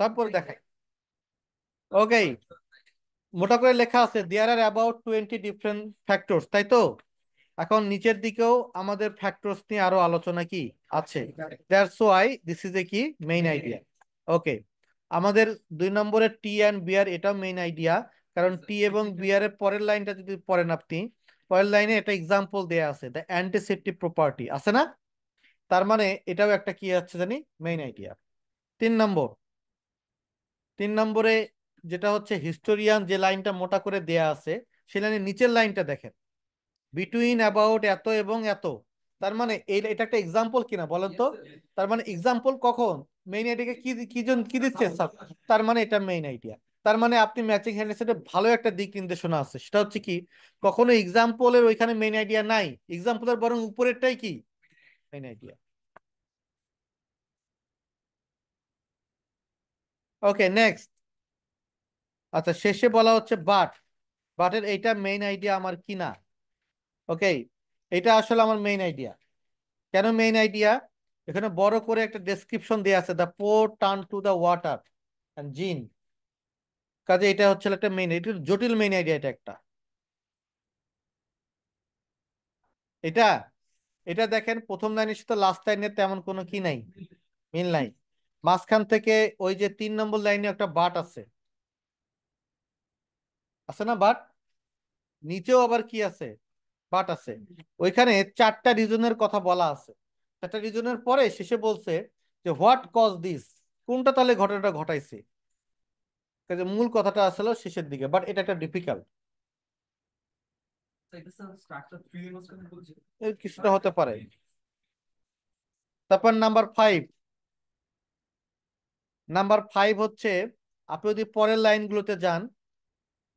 তারপর দেখাই। ওকে, মোটা করে লেখা আছে দেয়ার আর অ্যাবাউট 20 ডিফারেন্ট ফ্যাক্টরস, তাই তো? এখন নিচের দিকেও আমাদের ফ্যাক্টরস নিয়ে আরো আলোচনা কি আছে। That's why this is a কি মেইন আইডিয়া। ওকে, আমাদের 2 নম্বরে টি অ্যান্ড বিয়ার, এটাও মেইন আইডিয়া। কারণ টি এবং বিয়ারের পরের লাইনটা যদি পড়েন আপনি, পরের লাইনে একটা এক্সাম্পল দেয়া আছে, দ্য অ্যান্টিসেপ্টিভ প্রপার্টি আছে না? তার মানে এটাও একটা কি আছে জানি, মেইন আইডিয়া। 3 নম্বর, 3 নম্বরে যেটা হচ্ছে হিস্টোরিয়ান, যে লাইনটা মোটা করে দেয়া আছে, সে লাইনের নিচের লাইনটা দেখেন, বিটুইন অ্যাবাউট এত এবং এত। তার মানে এটা একটা এক্সাম্পল কিনা বলেন তো? তার মানে এক্সাম্পল কখন? মেইন আইডিয়াকে কি কি জন কি দিচ্ছে sub? তার মানে এটা মেইন আইডিয়া। তার মানে আপনি ম্যাচিং হ্যান্ডসেটে ভালো একটা দিক নির্দেশনা আছে, সেটা হচ্ছে কি, কখনো এক্সাম্পলের ওইখানে মেইন আইডিয়া নাই, এক্সাম্পলের বরং উপরেরটাই কি মেইন আইডিয়া। ওকে, নেক্সট। আচ্ছা, শেষে বলা হচ্ছে বাট, বাটের এইটা মেইন আইডিয়া আমার কিনা। ওকে, এটা আসলে আমার মেইন আইডিয়া। কেন মেইন আইডিয়া? এখানে বড় করে একটা ডেসক্রিপশন দেয়া আছে, the poor turn to the water and gin. কাজে এটা হচ্ছে একটা মেইন, এটা জটিল মেইন আইডিয়া, এটা একটা। এটা এটা দেখেন প্রথম লাইনের সাথে লাস্ট লাইনের তেমন কোনো কি নাই, মিল নাই। মাঝখান থেকে ওই যে 3 নম্বর লাইনে একটা বাট আছে, আছে না বাট? নিচেও আবার কি আছে, বাট আছে। ওইখানে 4টা রিজনের কথা বলা আছে। 4টা রিজনের পরে শেষে বলছে যে হোয়াট কজ দিস, কোনটা তাহলে ঘটনাটা ঘটাইছে। কাজে মূল কথাটা আসলে শেষের দিকে, বাট এটা একটা ডিফিকাল্ট, এর কিছুটা হতে পারে। তারপর নাম্বার 5, নাম্বার 5 হচ্ছে, আপনি যদি পরের লাইনগুলোতে যান,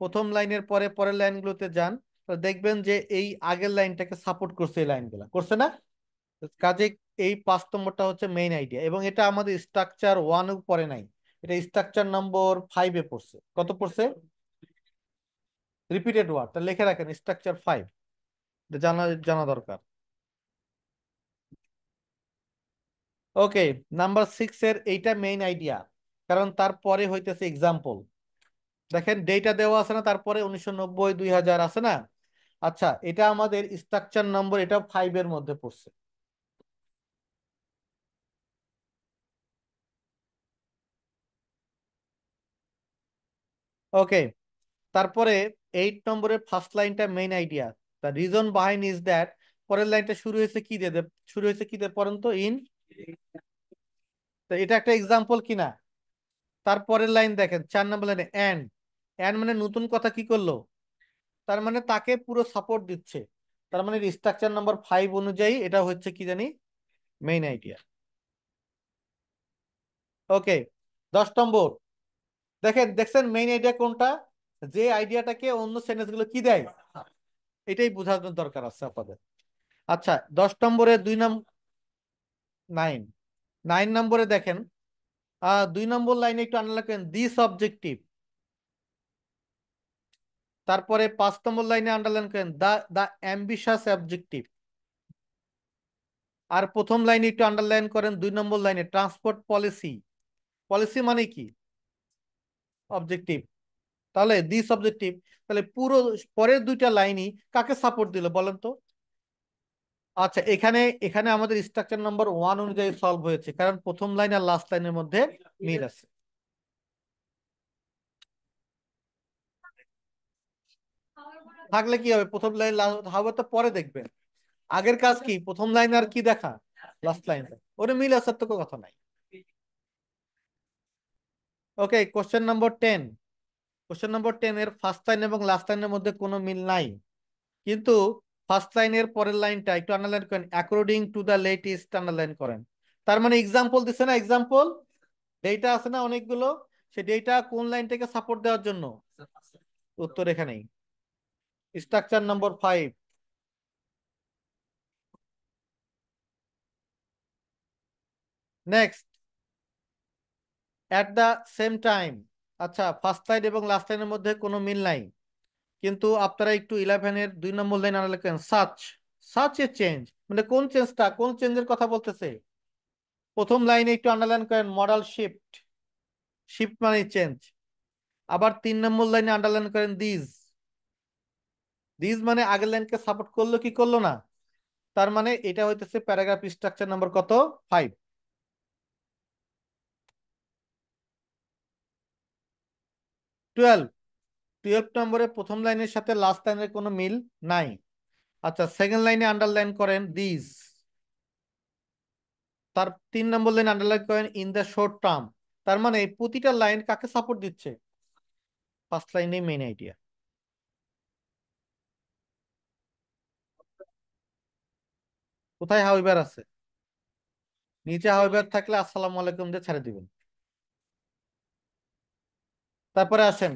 প্রথম লাইনের পরে পরের লাইনগুলোতে যান, তো দেখবেন যে এই আগের লাইনটাকে সাপোর্ট করছে, এই লাইনগুলো করছে না? কাজে এই 5 নম্বরটা হচ্ছে মেইন আইডিয়া, এবং এটা আমাদের স্ট্রাকচার 1 পড়ে নাই, এটা স্ট্রাকচার নম্বর 5 পড়ছে। কত পড়ছে? রিপিটেড ওয়ার্ড, তা লিখে রাখেন স্ট্রাকচার 5, এটা জানা জানা দরকার। ওকে, নাম্বার 6 এর এইটা মেইন আইডিয়া, কারণ তারপরে হইতেছে এক্সাম্পল। দেখেন ডেটা দেওয়া আছে না, তারপরে 1990 2000 আছে না? আচ্ছা, এটা আমাদের স্ট্রাকচার নম্বর, এটা 5 মধ্যে পড়ছে। ওকে, তারপরে 8 নম্বরের ফার্স্ট লাইনটা main idea, the reason behind is that. পরের লাইনটা শুরু হয়েছে কি দিয়ে, শুরু হয়েছে কি দিয়ে পড়েন তো, ইন। তো এটা একটা এক্সাম্পল কিনা? তারপরের লাইন দেখেন 4 নম্বর লাইনে অ্যান্ড, অ্যান্ড মানে নতুন কথা কি করলো, তার মানে তাকে পুরো সাপোর্ট দিচ্ছে। তার মানে স্ট্রাকচার নম্বর 5 অনুযায়ী এটা হচ্ছে কি জানি, মেইন আইডিয়া। ওকে, 10 নম্বর, দেখেন দেখছেন মেইন আইডিয়া কোনটা, যে আইডিয়াটাকে অন্য সেন্টেন্স গুলো কি দেয়, এটাই বোঝানোর দরকার আছে আপনাদের। আচ্ছা, 10 নম্বরে 9 নম্বরে দেখেন, 2 নম্বর লাইনে একটু আন্ডারলাইন করেন দিস অবজেক্টিভ। তারপরে 5 নম্বর লাইনে আন্ডারলাইন করেন দা দা অ্যাম্বিশাস অবজেক্টিভ। আর প্রথম লাইনে একটু আন্ডারলাইন করেন 2 নম্বর লাইনে ট্রান্সপোর্ট পলিসি। পলিসি মানে কি, অবজেক্টিভ। তাহলে দিস অবজেক্টিভ, তাহলে পুরো পরের 2টা লাইনই কাকে সাপোর্ট দিল বলেন তো? আচ্ছা, এখানে এখানে আমাদের স্ট্রাকচার নম্বর 1 অনুযায়ী সলভ হয়েছে, কারণ প্রথম লাইন আর লাস্ট লাইনের মধ্যে মিল আছে। থাকলে কি হবে, প্রথম লাইন হবে তো পরে দেখবেন। আগের কাজ কি, প্রথম লাইন আর কি দেখা, লাস্ট লাইন, ওটা মিল আসার তো কোনো কথা নাই। ওকে, কোশ্চেন নম্বর 10, কোশ্চেন নম্বর 10 এর ফার্স্ট লাইন এবং লাস্ট লাইনের মধ্যে কোনো মিল নাই, কিন্তু ফার্স্ট লাইনের পরের লাইনটা একটু আন্ডারলাইন করেন, according to the latest underline করেন। তার মানে এক্সাম্পল দিছে না, এক্সাম্পল ডেটা আছে না অনেকগুলো, সে ডেটা কোন লাইনটাকে সাপোর্ট দেওয়ার জন্য, উত্তর এখানেই, structure number 5। Next, at the same time. আচ্ছা, ফার্স্ট লাইন এবং লাস্ট লাইনের মধ্যে কোনো মিল নাই, কিন্তু আপনারা একটু 11-এর 2 নম্বর লাইন আনা লিখেন সাচ, সাচ এ চেঞ্জ, মানে কোন চেঞ্জটা, কোন চেঞ্জের কথা বলতেছে? প্রথম লাইনে একটু আন্ডারলাইন করেন মডাল শিফট, শিফট মানে চেঞ্জ। আবার 3 নম্বর লাইনে আন্ডারলাইন করেন দিস। দিস মানে আগের লাইনকে সাপোর্ট করলো কি করলো না। তার মানে এটা হইতেছে প্যারাগ্রাফ স্ট্রাকচার নাম্বার কত, 5। 12। 12 নম্বরে প্রথম লাইনের সাথে লাস্ট লাইনের কোনো মিল নাই। আচ্ছা, সেকেন্ড লাইনে আন্ডারলাইন করেন দিস। তার 3 নম্বর লাইন আন্ডারলাইন করেন ইন দ্য শর্ট টার্ম। তার মানে প্রতিটা লাইন কাকে সাপোর্ট দিচ্ছে, ফার্স্ট লাইনে মেইন আইডিয়া। কোথায় হাউএভার আছে? নিচে হাউএভার থাকলে আসসালামু আলাইকুম দিয়ে ছেড়ে দিবেন। তারপরে আসেন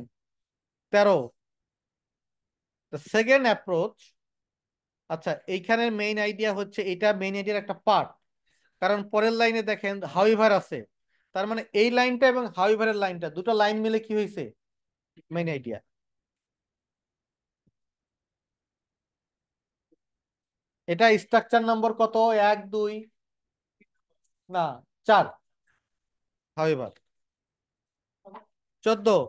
13, দ্য সেকেন্ড অ্যাপ্রোচ। আচ্ছা, এইখানের মেইন আইডিয়া হচ্ছে, এটা মেইন আইডিয়ার একটা পার্ট। কারণ পরের লাইনে দেখেন হাউএভার আছে। তার মানে এই লাইনটা এবং হাউএভারের লাইনটা, দুটো লাইন মিলে কি হয়েছে, মেইন আইডিয়া। এটা স্ট্রাকচার নম্বর কত, 1 2, না 4, হাউএভার। 14।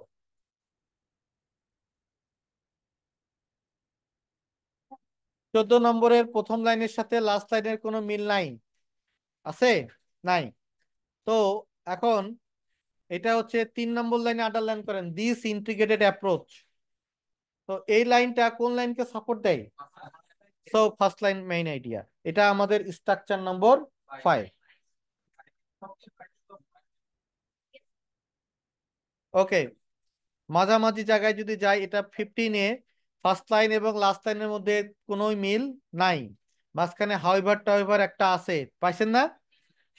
14 নম্বরের প্রথম লাইনের সাথে লাস্ট লাইনের কোনো মিল নাই, আছে? নাই। তো এখন এটা হচ্ছে 3 নম্বর লাইনে আন্ডারলাইন করেন দিস ইন্টিগ্রেটেড অ্যাপ্রোচ। তো এই লাইনটা কোন লাইনকে সাপোর্ট দেয়? So first line main idea. এটা আমাদের স্ট্রাকচার নম্বর 5। ওকে, মাঝামাঝি জায়গায় যদি যাই, এটা 15-এ ফার্স্ট লাইন এবং লাস্ট লাইনের মধ্যে কোনো মিল নাই। মাঝখানে হাউএভার টাউএভার একটা আছে, পাইছেন না?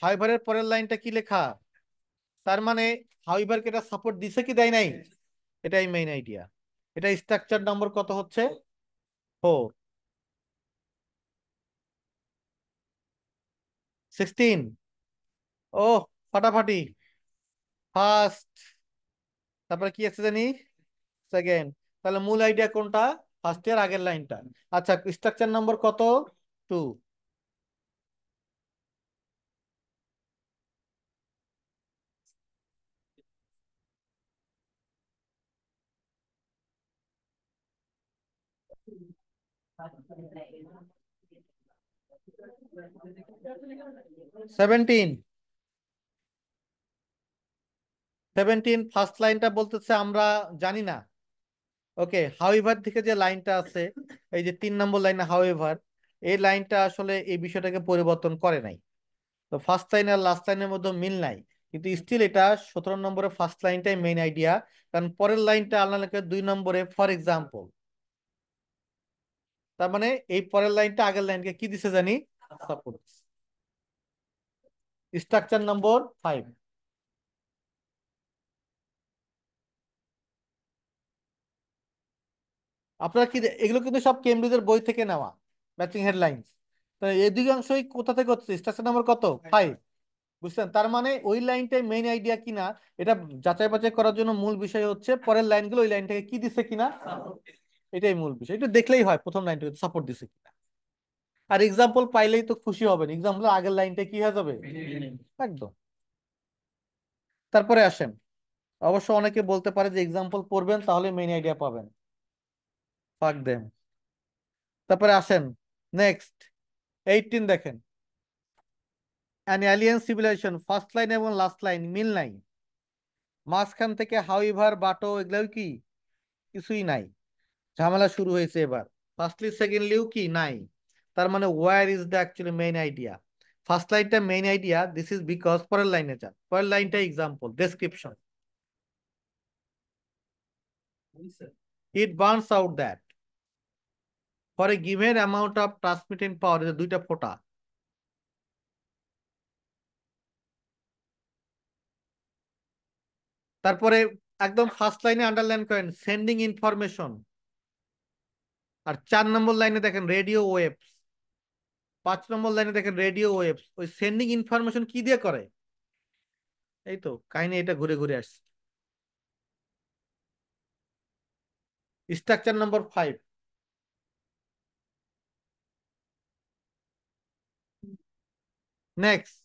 হাউএভারের পরের লাইনটা কি লেখা? তার মানে হাউএভারকে এটা সাপোর্ট দিছে কি দেয় নাই? এটাই মেইন আইডিয়া। এটা স্ট্রাকচার নম্বর কত হচ্ছে, 4। 16। ও, ফাটাফাটি। ফার্স্ট, তারপরে কি আছে জানি, সেকেন্ড। তাহলে মূল আইডিয়া কোনটা? ফার্স্ট এর আগের লাইনটা। আচ্ছা, স্ট্রাকচার নম্বর কত, 2। 17। 17 ফার্স্ট লাইনটা বলতেছে আমরা জানি না। ওকে, হাউএভার থেকে যে লাইনটা আছে, এই যে 3 নম্বর লাইনে হাউএভার, এই লাইনটা আসলে এই বিষয়টাকে পরিবর্তন করে নাই। তো ফার্স্ট লাইন আর লাস্ট লাইনের মধ্যে মিল নাই। কিন্তু স্টিল এটা 17 নম্বরে ফার্স্ট লাইনটাই মেইন আইডিয়া। কারণ পরের লাইনটা আল্লাহ লেখা 2 নম্বরে, ফর এক্সাম্পল। তার মানে এই পরের লাইনটা আগের লাইনকে কি দিছে জানি, সাপোর্ট। স্ট্রাকচার নম্বর 5। আপনারা কি এগুলো কিন্তু সব কেমব্রিজের বই থেকে নেওয়া, ম্যাচিং হেডলাইন্স। তো এই দুই অংশই কোথা থেকে হচ্ছে, স্ট্রাকচার নাম্বার কত, 5। বুঝছেন? তার মানে ওই লাইনটাই মেইন আইডিয়া কিনা, এটা যাচাই বাছাই করার জন্য মূল বিষয় হচ্ছে পরের লাইনগুলো ওই লাইনটাকে কি দিছে কিনা। এটাই মূল বিষয়, এটা দেখলেই হয় প্রথম লাইনটাকে সাপোর্ট দিছে কিনা। আর এক্সাম্পল পাইলেই তো খুশি হবেন, এক্সাম্পল আগের লাইনটা কি হয়ে যাবে, একদম। তারপরে আসেন, অবশ্য অনেকে বলতে পারে যে এক্সাম্পল পড়বেন তাহলে মেইন আইডিয়া পাবেন। ফাক দেম। তারপরে আসেন নেক্সট, 18 দেখেন। An alien civilization, first line এবং লাস্ট লাইন মিল নাই। মাঝখান থেকে হাউএভার বাটো এগুলোও কি কিছুই নাই। ঝামেলা শুরু হয়েছে এবার। ফার্স্টলি সেকেন্ডলিও কি নাই। তার মানে war is the actually main idea. First লাইনটা main idea, this is because, পরের লাইনে যান, পরের লাইনটা example description. It burns out that for a given amount of transmitted power, দুইটা ফোঁটা। তারপরে একদম ফার্স্ট লাইনে আন্ডারলাইন করেন সেন্ডিং ইনফরমেশন। আর 4 নম্বর লাইনে দেখেন রেডিও ওয়েভস। 5 নম্বর লাইনে দেখেন রেডিও ওয়েভস। ওই সেন্ডিং ইনফরমেশন কি দিয়ে করে, এই তো কাহিনী, এটা ঘুরে ঘুরে আসছে। স্ট্রাকচার নম্বর 5। নেক্সট,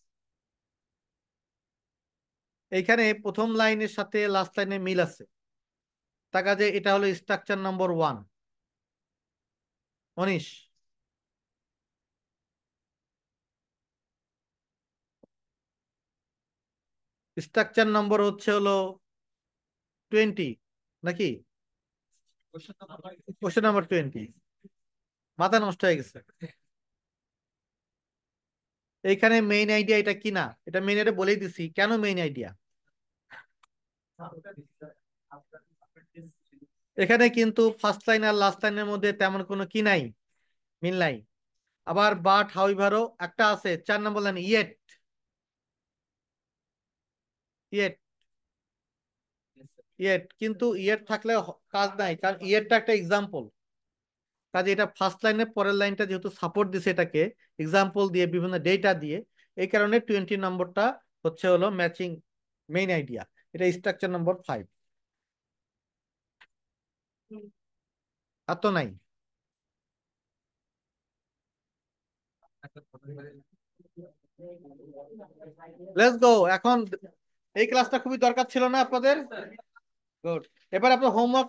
এইখানে প্রথম লাইনের সাথে লাস্ট লাইনে মিল আছে, তার কাজে এটা হলো স্ট্রাকচার নম্বর 1। মনীষ, স্ট্রাকচার নম্বর হচ্ছে হলো 20 নাকি? Question number 20। মাথা নষ্ট হয়ে গেছে। এইখানে মেইন আইডিয়া এটা কি না, এটা মেইন আইডিয়া বলেই দিছি কেন মেইন আইডিয়া। এখানে কিন্তু ফার্স্ট লাইন আর লাস্ট লাইনের মধ্যে তেমন কোনো কি নাই, মিল নাই। আবার বাট হাউইভারও একটা আছে 4 নম্বর লাইন, ইয়েট। ইয়েট, ইয়েট কিন্তু ইয়েট থাকলে কাজ নাই, কারণ ইয়েটটা একটা এক্সাম্পল। কাজে এটা ফার্স্ট লাইনের পরের লাইনটা যেহেতু সাপোর্ট দিছে এটাকে এক্সাম্পল দিয়ে বিভিন্ন ডেটা দিয়ে, এই কারণে 20 নম্বরটা হচ্ছে হলো ম্যাচিং মেইন আইডিয়া। এটা স্ট্রাকচার নম্বর 5। আর তো নাই। লেটস গো এখন। এই ক্লাসটা খুবই দরকার ছিল না আপনাদের? গুড। এবার আপনার হোমওয়ার্ক